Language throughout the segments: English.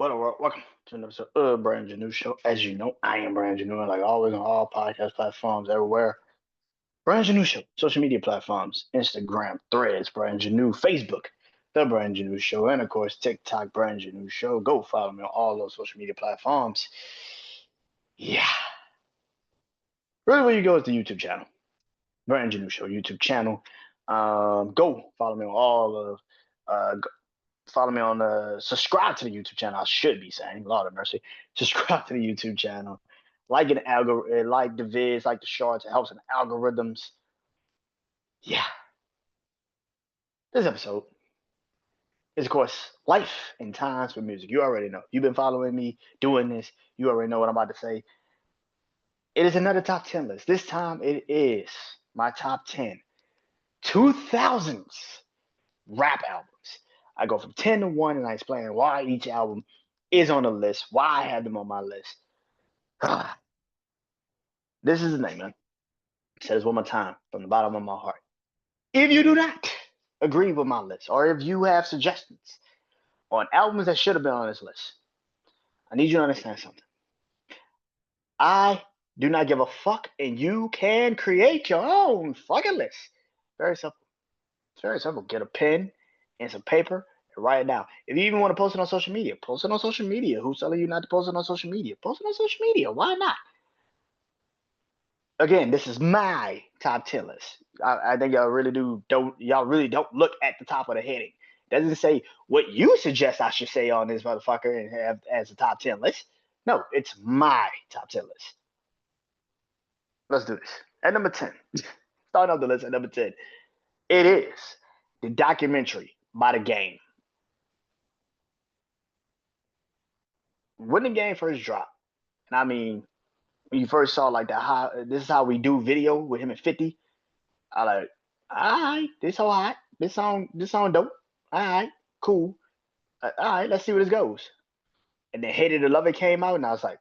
What up, world? Welcome to another episode of BrandonJaneauShow. As you know, I am BrandonJaneau, like always on all podcast platforms everywhere. BrandonJaneauShow, social media platforms, Instagram, Threads, BrandonJaneau, Facebook, The BrandonJaneauShow, and of course TikTok, BrandonJaneauShow. Go follow me on all those social media platforms. Yeah, really, where you go is the YouTube channel, BrandonJaneauShow YouTube channel. Go follow me on all of follow me on subscribe to the YouTube channel. I should be saying, Lord of mercy, subscribe to the YouTube channel. Like an algorithm, like the vids, like the shorts. It helps in algorithms. Yeah, this episode is, of course, life and times with music. You already know. You've been following me doing this. You already know what I'm about to say. It is another top 10 list. This time it is my top 10 2000s rap albums. I go from 10 to 1 and I explain why each album is on the list, why I had them on my list. This is the name, man. Say this one more time from the bottom of my heart. If you do not agree with my list, or if you have suggestions on albums that should have been on this list, I need you to understand something. I do not give a fuck, and you can create your own fucking list. Very simple. It's very simple. Get a pen and some paper and write it down. If you even want to post it on social media, post it on social media. Who's telling you not to post it on social media? Post it on social media. Why not? Again, this is my top 10 list. I think y'all really don't look at the top of the heading. It doesn't say what you suggest I should say on this motherfucker and have as a top 10 list. No, it's my top 10 list. Let's do this. At number 10, starting off the list at number 10, it is the documentary by The Game. When the game first dropped, and I mean, when you first saw like this is how we do video with him at 50, I like, all right, this so hot. This song dope. All right, cool. All right, let's see where this goes. And then Hated to Love It came out, and I was like,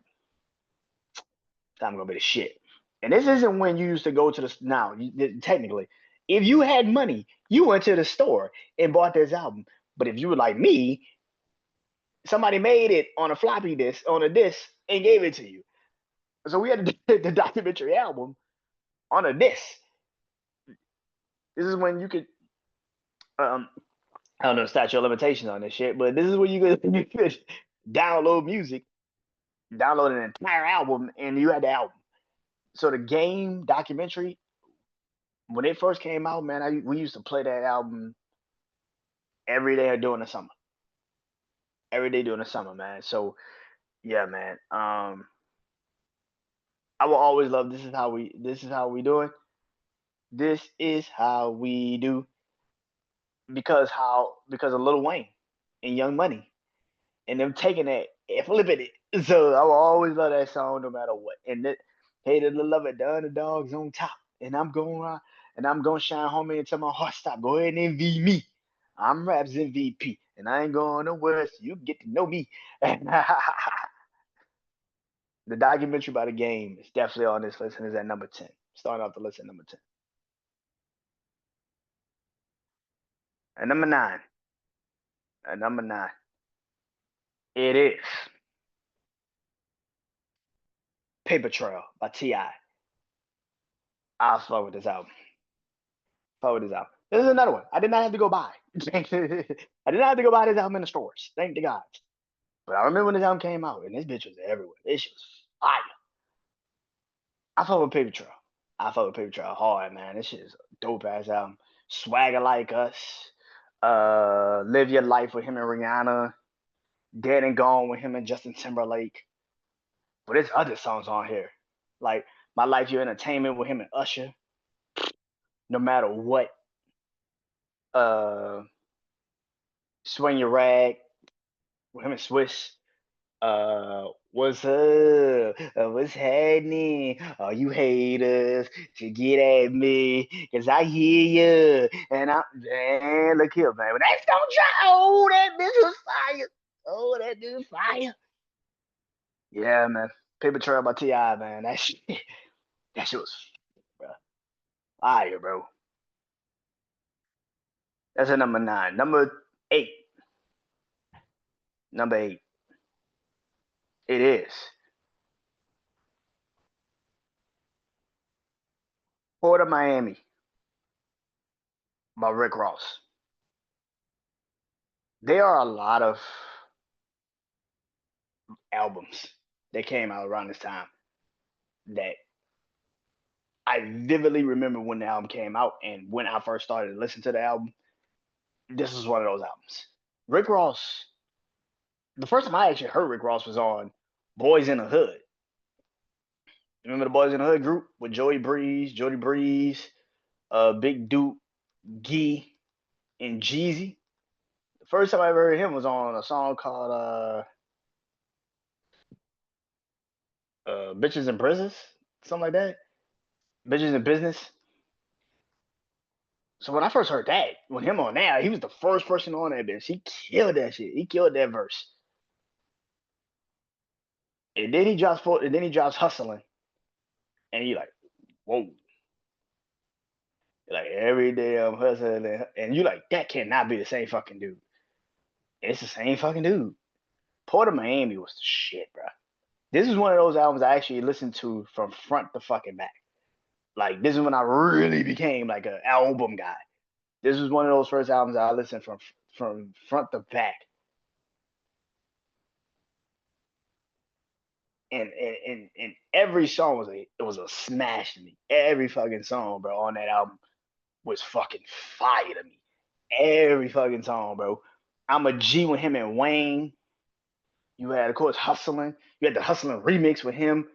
I'm gonna be the shit. And this isn't when you used to go to the now. Technically, if you had money, you went to the store and bought this album. But if you were like me, somebody made it on a floppy disk, on a disc, and gave it to you. So we had the documentary album on a disc. This is when you could I don't know statute of limitations on this shit, but this is where you could download music, download an entire album, and you had the album. So the Game documentary, when it first came out, man, we used to play that album every day during the summer. Every day during the summer, man. So yeah, man. I will always love this is how we do it. This is how we do because of Lil Wayne and Young Money and them taking it and flipping it. So I will always love that song no matter what. And that Hated to Love It, the underdogs on top. And I'm gonna shine homie until my heart stop. Go ahead and envy me. I'm Raps MVP. And I ain't going nowhere, so you get to know me. The documentary by The Game is definitely on this list and is at number 10. Starting off the list at number 10. At number 9. At number 9. It is Paper Trail by T.I. I fuck with this album. Fuck with this album. This is another one. I did not have to go buy. I did not have to go buy this album in the stores. Thank the gods. But I remember when this album came out, and this bitch was everywhere. This shit was fire. I fuck with Paper Trail. I fuck with Paper Trail hard, man. This shit is a dope ass album. Swagger Like Us. Live Your Life with him and Rihanna. Dead and Gone with him and Justin Timberlake. But there's other songs on here. Like My Life Your Entertainment with him and Usher. No matter what. Uh Swing Your Rag with him and Swiss. What's up? What's happening? All you haters to get at me, cause I hear you, and man, look here, man. When that don't drop, oh, that bitch was fire. Oh, that dude fire. Yeah, man. Paper Trail by T.I., man. That shit was, bro. Fire, bro. That's a number 9. Number 8. Number 8. It is. Port of Miami by Rick Ross. There are a lot of albums that came out around this time that I vividly remember when the album came out and when I first started to listen to the album. This is one of those albums. Rick Ross. The first time I actually heard Rick Ross was on Boys in the Hood. Remember the Boys in the Hood group with Jody Breeze, Big Duke, Gee, and Jeezy. The first time I ever heard him was on a song called Bitches and Prisons, something like that. Bitches in Business. So when I first heard that, when him on that, he was the first person on that bitch. He killed that shit. He killed that verse. And then he drops hustling. And you like, whoa. Like every day I'm hustling and you like, that cannot be the same fucking dude. It's the same fucking dude. Port of Miami was the shit, bro. This is one of those albums I actually listened to from front to fucking back. Like this is when I really became like an album guy. This was one of those first albums I listened from front to back. And every song was a smash to me. Every fucking song, bro, on that album was fucking fire to me. Every fucking song, bro. I'm a G with him and Wayne. You had, of course, Hustling. You had the Hustling remix with him,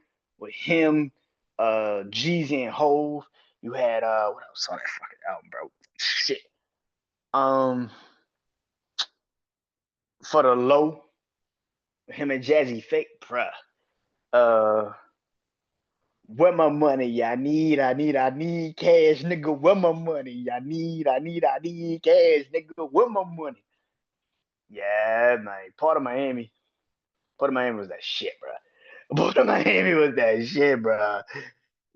Jeezy and Hove. You had what else on that fucking album, bro? Shit. Um, for the Low, him and Jazzy Fake, bruh. Uh, where my money? I need cash, nigga. Where my money? I need cash, nigga. Where my money? Yeah, man. Part of Miami was that shit, bro. Part of Miami was that shit, bro.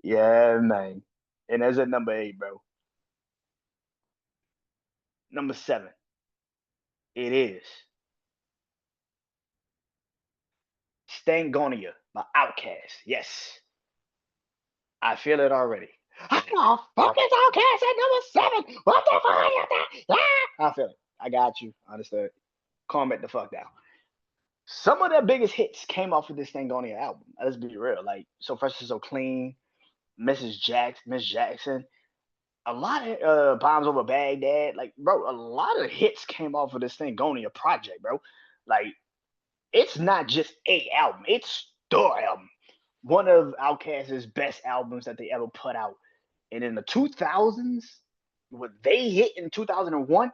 Yeah, man. And that's at number 8, bro. Number 7, it is Stangonia by Outkast. Yes, I feel it already. I know, focus Outkast at number 7. What the fuck is that? Yeah, I feel it. I got you. Understood. Calm it the fuck down. Some of their biggest hits came off of this Stangonia album. Let's be real. Like, So Fresh and So Clean, Miss Jackson, a lot of Bombs Over Baghdad. Like, bro, a lot of hits came off of this Stangonia project, bro. Like, it's not just a album; it's the album. One of Outkast's best albums that they ever put out. And in the 2000s, what they hit in 2001,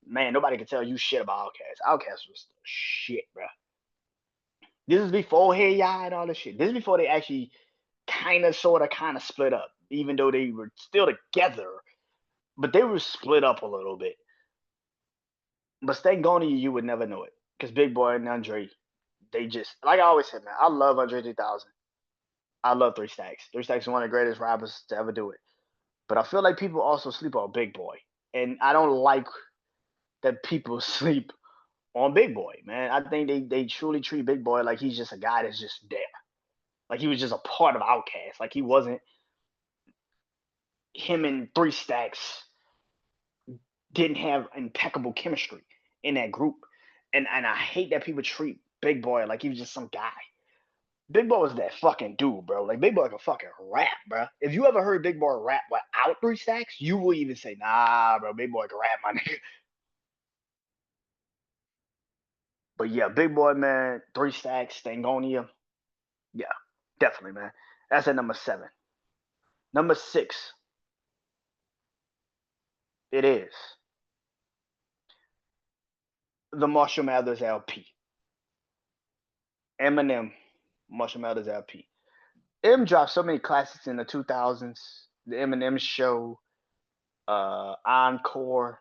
man, nobody can tell you shit about Outkast. Outkast was the shit, bro. This is before Hey Ya and all this shit. This is before they actually kind of split up, even though they were still together, but they were split up a little bit. But Stangonia, you would never know it because Big Boy and Andre, they just like I always said, man. I love Andre 3000. I love Three Stacks. Three Stacks is one of the greatest rappers to ever do it. But I feel like people also sleep on Big Boy, and I don't like that people sleep on Big Boy, man. I think they truly treat Big Boy like he's just a guy that's just there, like he was just a part of Outkast, like he wasn't. Him and Three Stacks didn't have impeccable chemistry in that group, and I hate that people treat Big Boy like he was just some guy. Big Boy was that fucking dude, bro. Like Big Boy can fucking rap, bro. If you ever heard Big Boy rap without Three Stacks, you will even say, nah, bro, Big Boy can rap, my nigga. But yeah, Big Boy, man, Three Stacks, Stangonia. Yeah, definitely, man. That's at number 7. Number 6, it is the Marshall Mathers LP. Eminem, Marshall Mathers LP. M dropped so many classics in the 2000s. The Eminem Show, Encore.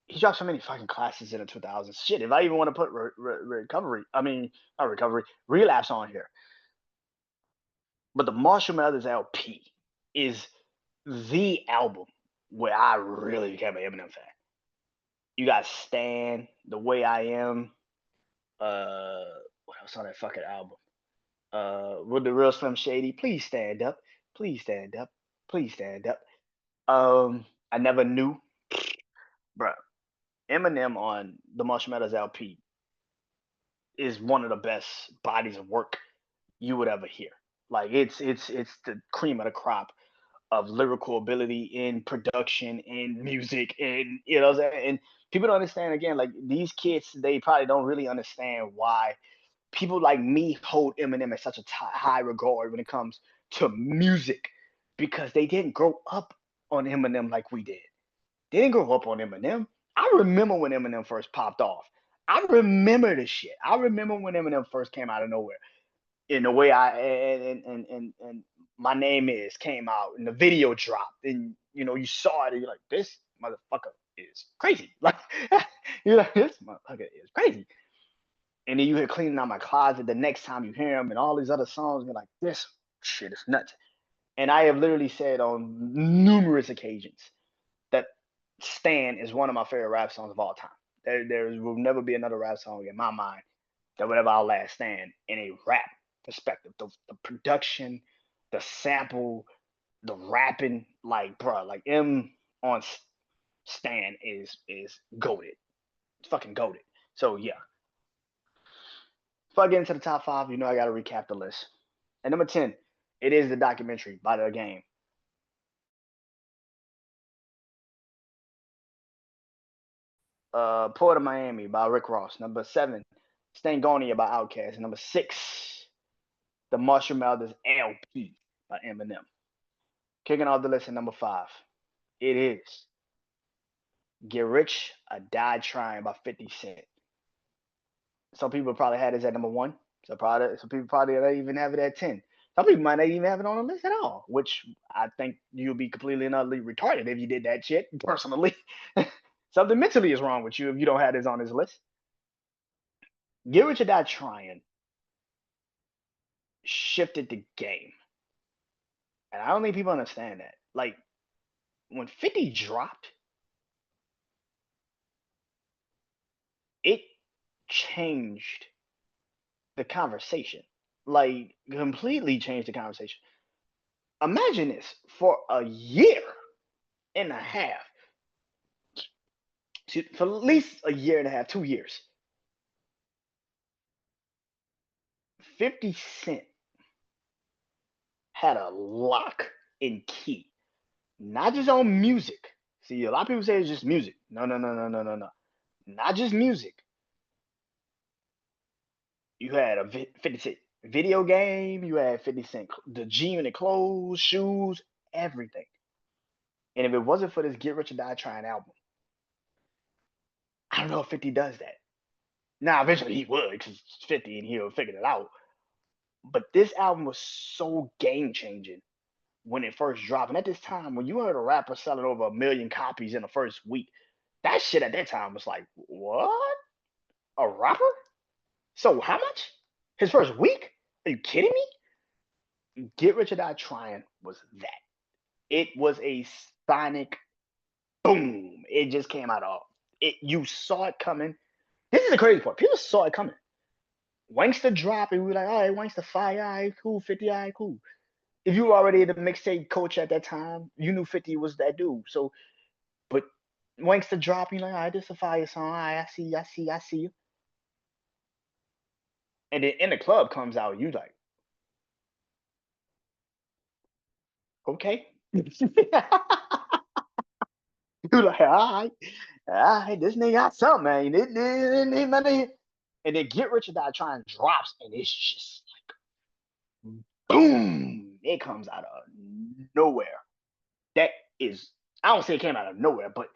He dropped so many fucking classics in the 2000s. Shit, if I even want to put not recovery, relapse on here. But the Marshall Mathers LP is the album where I really became an Eminem fan. You got Stan, The Way I Am, uh, else on that fucking album? With the real Slim Shady, please stand up, please stand up, please stand up. I never knew, bro. Eminem on the Marshmallows LP is one of the best bodies of work you would ever hear. Like it's the cream of the crop of lyrical ability in production, in music, in you know what I'm saying? And people don't understand again, like these kids, they probably don't really understand why people like me hold Eminem in such a high regard when it comes to music because they didn't grow up on Eminem like we did. They didn't grow up on Eminem. I remember when Eminem first popped off. I remember the shit. I remember when Eminem first came out of nowhere. In the way I and my name is came out and the video dropped and you know you saw it and you're like this motherfucker is crazy. Like you're like this motherfucker is crazy. And then you hear cleaning out my closet the next time you hear him and all these other songs, you're like, this shit is nuts. And I have literally said on numerous occasions that Stan is one of my favorite rap songs of all time. There will never be another rap song in my mind that would ever outlast Stan in a rap perspective. The production, the sample, the rapping, like, bro, like M on Stan is goated. It's fucking goated. So yeah, if I get into the top five, you know I got to recap the list. And number 10, it is the documentary by the game. Port of Miami by Rick Ross. Number 7, Stangonia by Outkast. Number 6, The Marshall Mathers LP by Eminem. Kicking off the list at number 5, it is Get Rich or Die Trying by 50 Cent. Some people probably had this at number 1. Some people probably don't even have it at 10. Some people might not even have it on the list at all, which I think you'll be completely and utterly retarded if you did that shit, personally. Something mentally is wrong with you if you don't have this on this list. Get Rich or Die Trying shifted the game. And I don't think people understand that. Like, when 50 dropped, it changed the conversation. Like, completely changed the conversation. Imagine this for a year and a half, for at least a year and a half, 2 years, 50 Cent had a lock and key, not just on music. See, a lot of people say it's just music. No, no, no, no, no, no, no. Not just music. You had a 50 Cent video game, you had 50 Cent, the G Unit clothes, shoes, everything. And if it wasn't for this Get Rich or Die Trying album, I don't know if 50 does that. Now, eventually he would, because 50 and he'll figure it out. But this album was so game changing when it first dropped. And at this time, when you heard a rapper selling over 1 million copies in the first week, that shit at that time was like, what? A rapper? So how much? His first week? Are you kidding me? Get Rich or Die Trying was that. It was a sonic boom. It just came out of it. You saw it coming. This is the crazy part. People saw it coming. Wankster drop, and we were like, all right, Wankster fire, all right, cool, 50, all right, cool. If you were already the mixtape coach at that time, you knew 50 was that dude. So, but Wankster drop, you're like, all right, this is a fire song. All right, I see you. And then In the Club comes out, you like, okay. You like, all right, this nigga got something, man. And then Get Rich or Die Trying drops, and it's just like, boom, it comes out of nowhere. That is, I don't say it came out of nowhere, but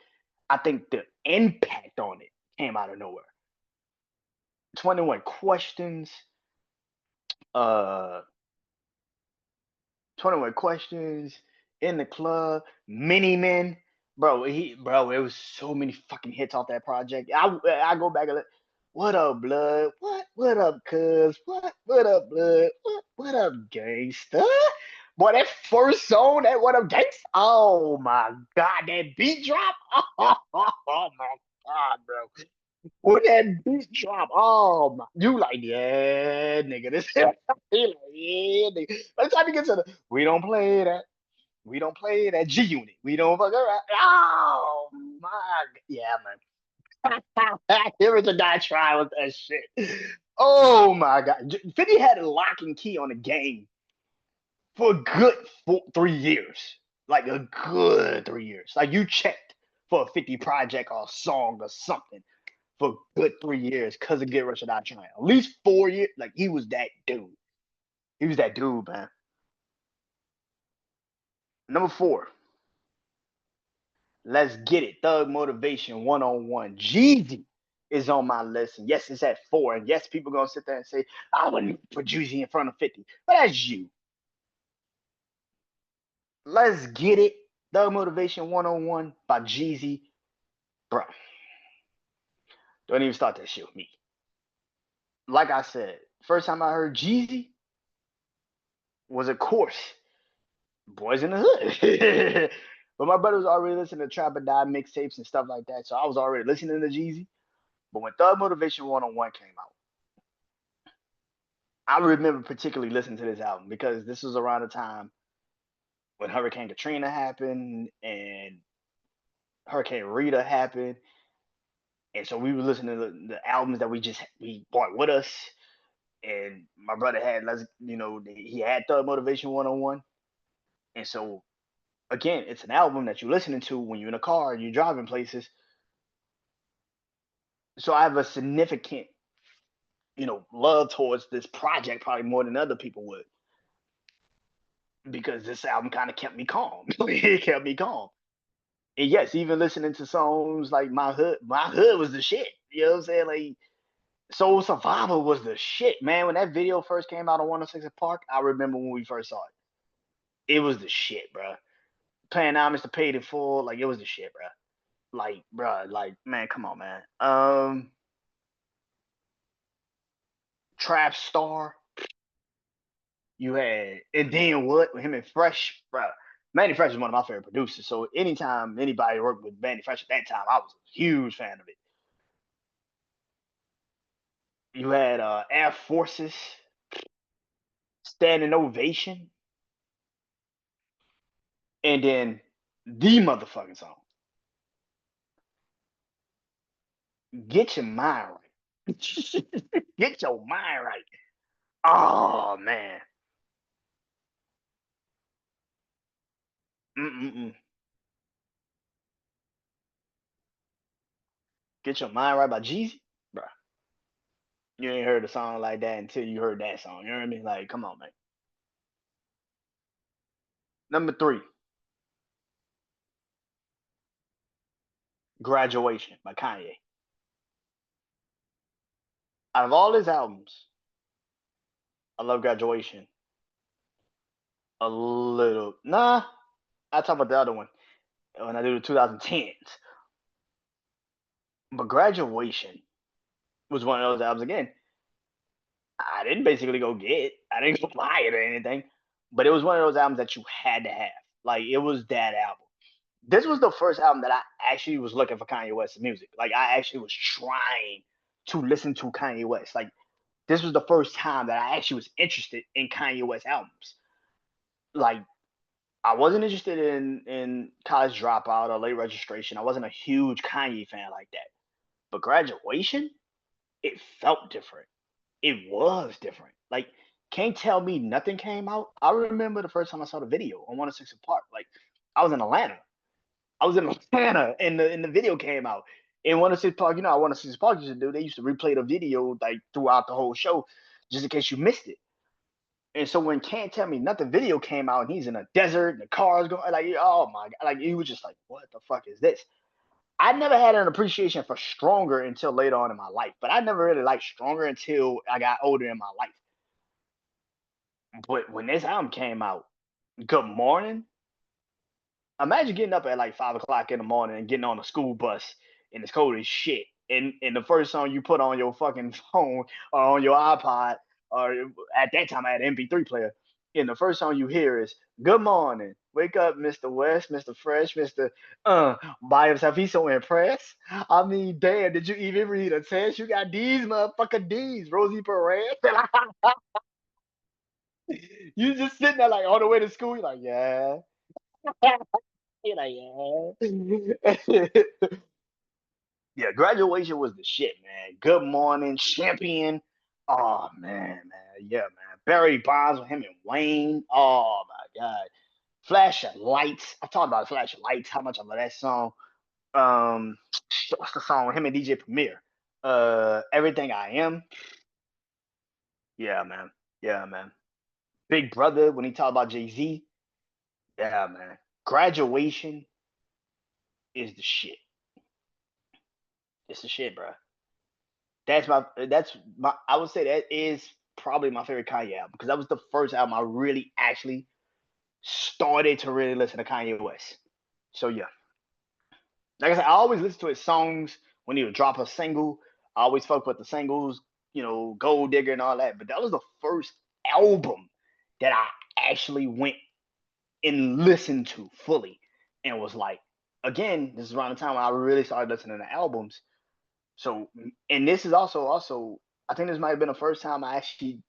I think the impact on it came out of nowhere. 21 Questions, uh, 21 Questions, In the Club, Mini Men. Bro, it was so many fucking hits off that project. I go back and look. What up, blood? What up, cuz? What up, blood? What up, gangsta? Boy, that first song, that What Up Gangsta. Oh my god, that beat drop. Oh, my god, bro. When that beat drop, oh my, you like, yeah, nigga, this he like, yeah, nigga. By the time you get to the, we don't play that. We don't play that G Unit. We don't fuck around. Oh my, yeah, man. Here is a guy trying with that shit. Oh my god, 50 had a lock and key on the game for a good 3 years. Like a good 3 years. Like you checked for a 50 project or a song or something for a good 3 years because of Get Rich or Not Trying. At least 4 years. Like he was that dude. He was that dude, man. Number four, let's get it. Thug Motivation 101. Jeezy is on my list. And yes, it's at 4. And yes, people gonna sit there and say, I wouldn't put Jeezy in front of 50. But that's you. Let's get it. Thug Motivation 101 by Jeezy. Bro, don't even start that shit with me. Like I said, first time I heard Jeezy was, of course, Boys in the Hood. But my brother was already listening to Trap or Die mixtapes and stuff like that. So I was already listening to Jeezy. But when Thug Motivation 101 came out, I remember particularly listening to this album because this was around the time when Hurricane Katrina happened and Hurricane Rita happened. And so we were listening to the albums that we brought with us. And my brother had, he had Thug Motivation 101. And so again, it's an album that you're listening to when you're in a car and you're driving places. So I have a significant, love towards this project probably more than other people would because this album kind of kept me calm. It kept me calm. And yes, even listening to songs like My Hood was the shit. You know what I'm saying? Like Soul Survivor was the shit, man. When that video first came out on 106 Park, I remember when we first saw it. It was the shit, bro. Playing Homage to Paid in Full, like it was the shit, bro. Like, bro, like, man, come on, man. Trap Star, you had, and then what? With him and Fresh, bro. Manny Fresh is one of my favorite producers. So anytime anybody worked with Manny Fresh at that time, I was a huge fan of it. You had Air Forces, Standing Ovation, and then the motherfucking song, Get Your Mind Right. Get Your Mind Right. Oh man. Mm-mm-mm. Get Your Mind Right by Jeezy, bro. You ain't heard a song like that until you heard that song. You know what I mean? Like, come on, man. Number three, Graduation by Kanye. Out of all his albums, I love Graduation a little. Nah, I talk about the other one when I do the 2010s. But Graduation was one of those albums again. I didn't basically go get. I didn't go buy it or anything. But it was one of those albums that you had to have. Like it was that album. This was the first album that I actually was looking for Kanye West's music. Like I actually was trying to listen to Kanye West. Like this was the first time that I actually was interested in Kanye West albums. Like I wasn't interested in College Dropout or Late Registration. I wasn't a huge Kanye fan like that. But Graduation, it felt different. It was different. Like Can't Tell Me Nothing came out. I remember the first time I saw the video on 106 Park. Like I was in Atlanta. I was in Atlanta and the video came out. In 106 Park, you know, 106 Park used to do. They used to replay the video like throughout the whole show, just in case you missed it. And so when Can't Tell Me Nothing video came out, and he's in a desert, and the car's going like, oh my god, like he was just like, what the fuck is this? I never had an appreciation for Stronger until later on in my life, but I never really liked Stronger until I got older in my life. But when this album came out, Good Morning, imagine getting up at like 5 o'clock in the morning and getting on a school bus and it's cold as shit. And the first song you put on your fucking phone or on your iPod, or at that time I had an MP3 player, and the first song you hear is Good Morning. Wake up, Mr. West, Mr. Fresh, Mr. By himself. He's so impressed. I mean, damn, did you even read a test? You got D's, motherfucking D's, Rosie Perez. You just sitting there like on the way to school. You're like, yeah. You're like, yeah. Yeah, graduation was the shit, man. Good morning, champion. Oh man, yeah, man. Barry Bonds with him and Wayne. Oh my god. Flash of Lights. I talked about Flash of Lights, how much I love that song. Um, what's the song with him and DJ Premier? Everything I Am. Yeah, man. Yeah, man. Big Brother when he talked about Jay-Z. Yeah, man. Graduation is the shit. It's the shit, bro. That's my I would say that is probably my favorite Kanye album because that was the first album I really actually started to really listen to Kanye West. So yeah, like I said, I always listen to his songs when he would drop a single. I always fuck with the singles, Gold Digger and all that. But that was the first album that I actually went and listened to fully, and was like, again, this is around the time when I really started listening to albums. So, and this is also, I think this might have been the first time I actually.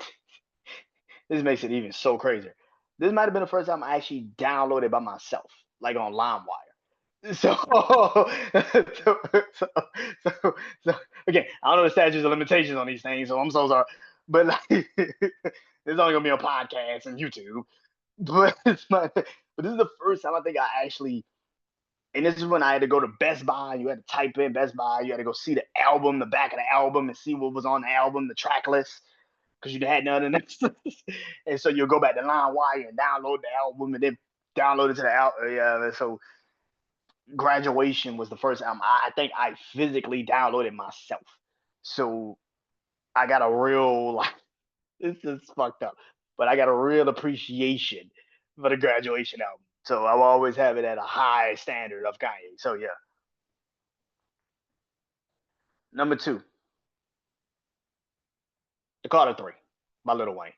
This makes it even so crazier. This might have been the first time I actually downloaded by myself, like on LimeWire. So, so, so, so again, I don't know the statutes of limitations on these things, so I'm so sorry. But like, there's only gonna be a podcast and YouTube. But but this is the first time I think I actually, and this is when I had to go to Best Buy. You had to type in Best Buy. You had to go see the album, the back of the album, and see what was on the album, the track list, because you had none of that. And so you'll go back to LimeWire and download the album, and then download it to the album. Yeah. So Graduation was the first album I think I physically downloaded myself. So I got a real like this is fucked up, but I got a real appreciation for the Graduation album. So I will always have it at a high standard of Kanye. So yeah. Number two, The Carter Three by Lil Wayne.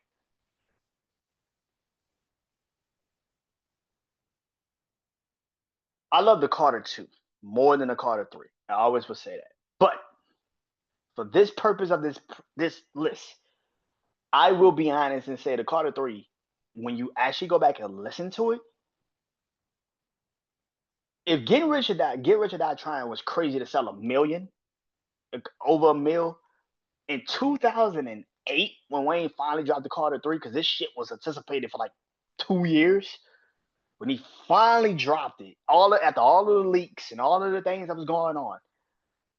I love The Carter Two more than The Carter Three. I always would say that. But for this purpose of this list, I will be honest and say The Carter Three. When you actually go back and listen to it, if Get Rich or Die Trying was crazy to sell a million, over a mil in 2008 when Wayne finally dropped The Carter Three, because this shit was anticipated for like 2 years. When he finally dropped it, after all of the leaks and all of the things that was going on,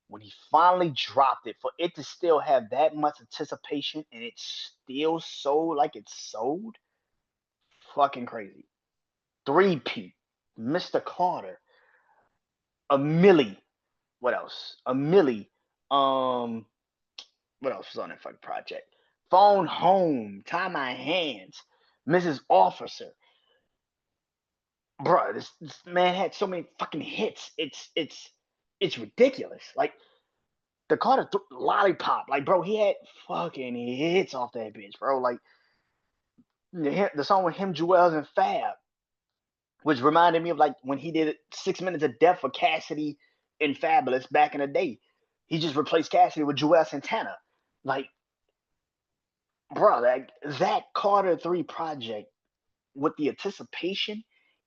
when he finally dropped it, for it to still have that much anticipation and it still sold like it sold, fucking crazy. Three P, Mr. Carter, a Millie. What else? A Millie. Um, what else was on that fucking project? Phone Home, Tie My Hands, Mrs. Officer. Bro, this man had so many fucking hits. It's ridiculous. Like the Lollipop, like bro, he had fucking hits off that bitch, bro. Like the song with him, Jewels and Fab, which reminded me of like when he did 6 Minutes of Death for Cassidy and Fabulous back in the day. He just replaced Cassidy with Joel Santana. Like, bro, that Carter 3 project with the anticipation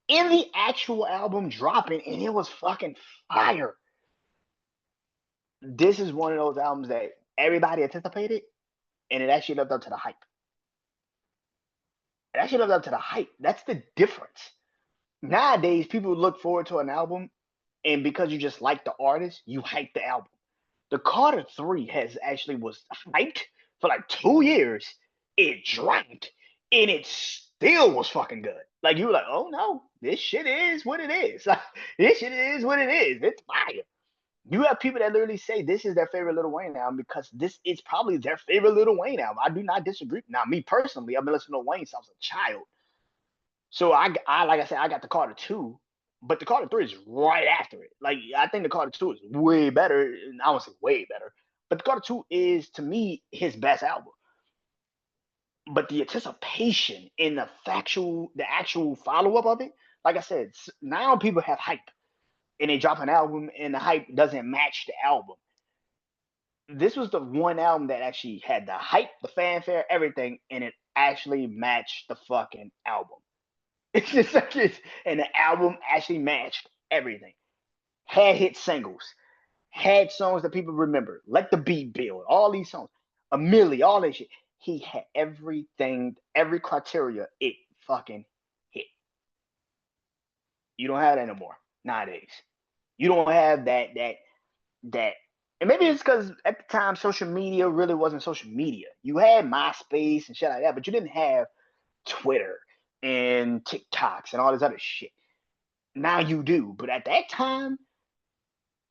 in the actual album dropping, and it was fucking fire. This is one of those albums that everybody anticipated, and it actually lived up to the hype. It actually lived up to the hype. That's the difference. Nowadays, people look forward to an album, and because you just like the artist, you hype the album. The Carter 3 has actually was hyped for like 2 years. It dropped, and it still was fucking good. Like you were like, oh no, this shit is what it is. This shit is what it is. It's fire. You have people that literally say this is their favorite Lil Wayne album because this is probably their favorite Lil Wayne album. I do not disagree. Now, me personally, I've been listening to Wayne since I was a child. So I like I said, I got the Carter 2, but the Carter 3 is right after it. Like I think the Carter 2 is way better. I won't say way better, but the Carter 2 is to me his best album. But the anticipation and the actual follow up of it, like I said, now people have hype, and they drop an album, and the hype doesn't match the album. This was the one album that actually had the hype, the fanfare, everything, and it actually matched the fucking album. It's just like and the album actually matched everything. Had hit singles, had songs that people remember, like the Beat Build, all these songs, a Millie, all that shit. He had everything, every criteria. It fucking hit. You don't have that no more nowadays. You don't have that. And maybe it's because at the time social media really wasn't social media. You had MySpace and shit like that, but you didn't have Twitter and TikToks and all this other shit. Now you do, but at that time,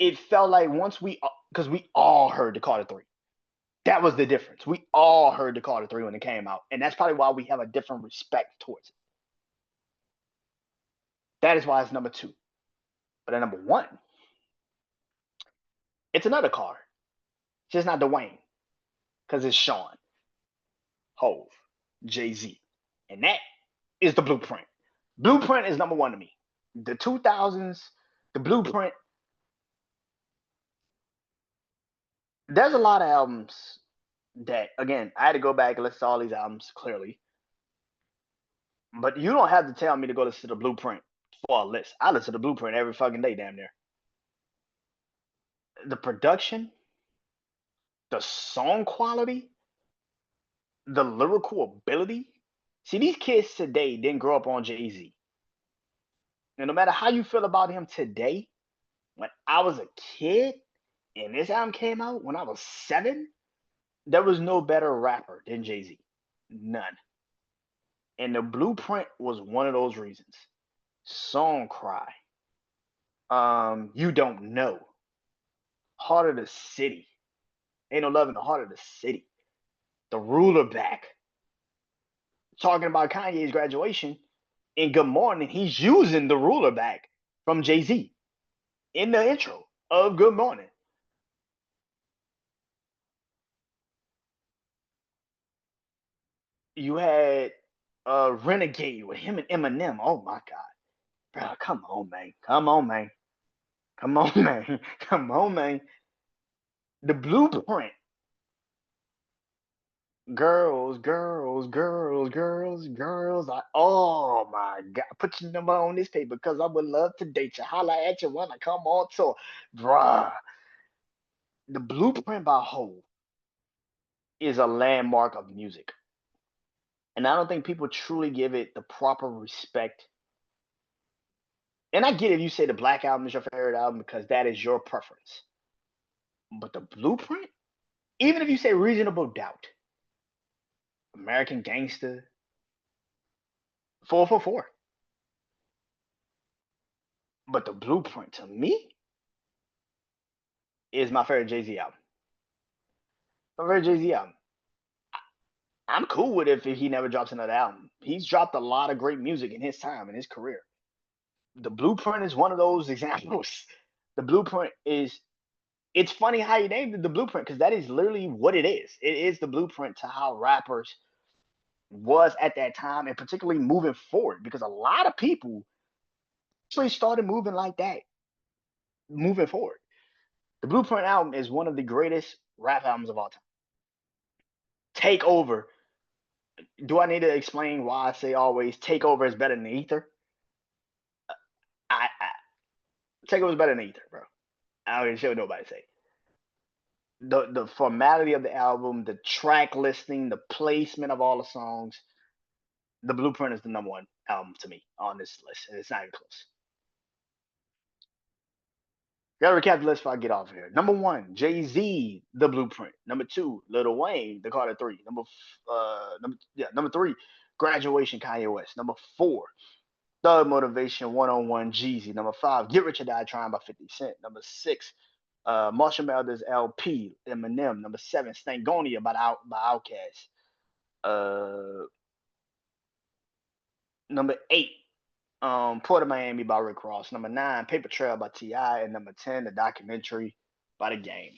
it felt like because we all heard the Carter Three. That was the difference. We all heard the Carter Three when it came out, and that's probably why we have a different respect towards it. That is why it's number two. But at number one, it's another card. It's just not Dwayne, because it's Sean, Hove, Jay-Z, and that is the Blueprint. Blueprint is number one to me. The 2000s, the Blueprint. There's a lot of albums that, again, I had to go back and listen to all these albums clearly. But you don't have to tell me to go listen to the Blueprint for a list. I listen to the Blueprint every fucking day, damn near. The production, the song quality, the lyrical ability. See, these kids today didn't grow up on Jay-Z. And no matter how you feel about him today, when I was a kid and this album came out when I was 7, there was no better rapper than Jay-Z. None. And the Blueprint was one of those reasons. Song Cry. You Don't Know. Heart of the City. Ain't No Love in the Heart of the City. The Ruler Back. Talking about Kanye's graduation. In Good Morning, he's using the ruler back from Jay-Z in the intro of Good Morning. You had Renegade with him and Eminem. Oh my God. Bro, come on, man. Come on, man. Come on, man. Come on, man. The Blueprint. Girls, girls, girls, girls, girls. Oh my God. Put your number on this paper because I would love to date you. Holla at you when I come on tour. Bruh. The Blueprint by Hov is a landmark of music. And I don't think people truly give it the proper respect. And I get if you say the Black Album is your favorite album because that is your preference. But the Blueprint, even if you say Reasonable Doubt, American Gangster, 444. But the Blueprint to me is my favorite Jay-Z album. My favorite Jay-Z album. I'm cool with it if he never drops another album. He's dropped a lot of great music in his time, in his career. The Blueprint is one of those examples. The Blueprint is it's funny how you named it the Blueprint because that is literally what it is. It is the blueprint to how rappers was at that time and particularly moving forward because a lot of people actually started moving like that, moving forward. The Blueprint album is one of the greatest rap albums of all time. Take Over. Do I need to explain why I say always Take Over is better than Ether? I Take Over is better than Ether, bro. I don't even show nobody say. The formality of the album, the track listing, the placement of all the songs, the Blueprint is the number one album to me on this list, and it's not even close. Gotta recap the list before I get off here. Number one, Jay Z, The Blueprint. Number two, Lil Wayne, The Carter Three. Number three, Graduation, Kanye West. Number four, Thug Motivation, 101, Jeezy. Number five, Get Rich or Die Trying by 50 Cent. Number six, Marshall Mathers, LP, Eminem. Number seven, Stangonia by Outkast. Number eight, Port of Miami by Rick Ross. Number 9, Paper Trail by T.I. And number 10, The Documentary by The Game.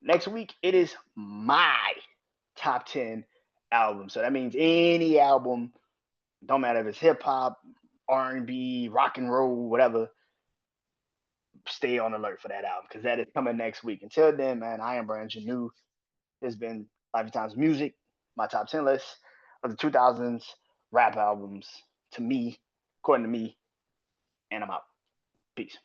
Next week, it is my top 10 album. So that means any album, don't matter if it's hip hop, R&B, rock and roll, whatever, stay on alert for that album because that is coming next week. Until then, man, I am Brandon Janeau. This has been Lifetime's Music, my top 10 list of the 2000s rap albums to me, according to me, and I'm out. Peace.